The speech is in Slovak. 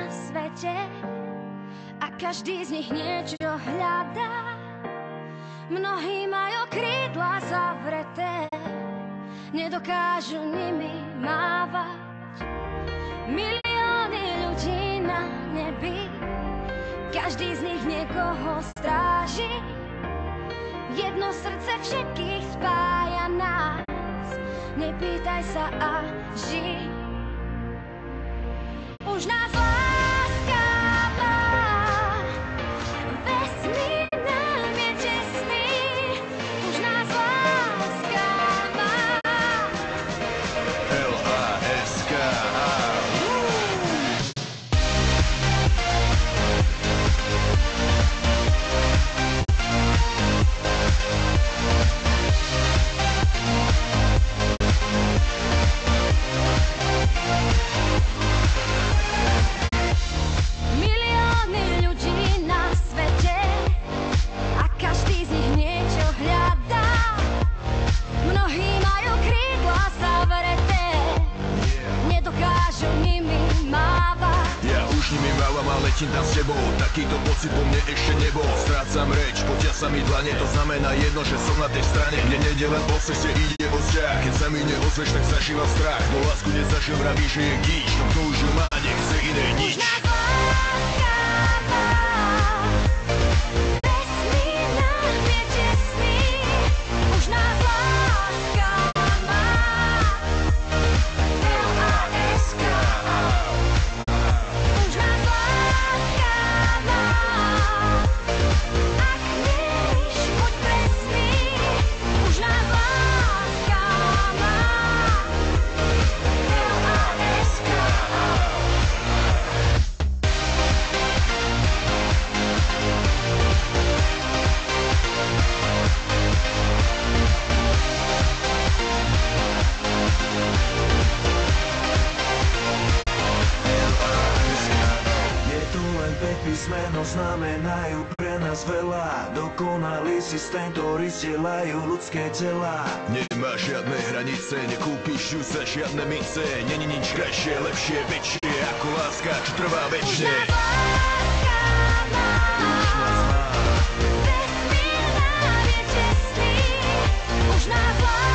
svete a každý z nich niečo hľadá. Mnohí majú krídla zavreté, nedokážu nimi mávať. Milióny ľudí na nebi, každý z nich niekoho stráži. Jedno srdce všetkých spája nás, nepýtaj sa a žij. Už nás láska má, vesmír nám je tesný. Už nás láska má, L-A-S-K-A. Letím tam s tebou, takýto pocit vo mne ešte nebol. Strácam reč, potia sa mi dlane, to znamená jedno, že som na tej strane. Mne nejde len o ceste, ide o vzťah. Keď sa mi neozveš, tak zažívam strach. No lásku nezažil, vraví, že je gíč. No kto už ju má, nechce iné nič. už nás láska má, vesmír nám je tesný. Už nás láska má, L-A-S-K-A. Už nás láska má, ak nevíš, buď presný. Už nás láska má, L-A-S-K-A. Je tu len 5 písmen, no znamenajú pre nás veľa. Dokonalí systém, ktorý zdieľajú ľudské tela. Nemá žiadne hranice, nekúpiš ju za žiadne mince. Není nič krajšie, lepšie, väčšie ako láska, čo trvá Už väčšie. nás láska má, vesmír nám je tesný. Už nás láska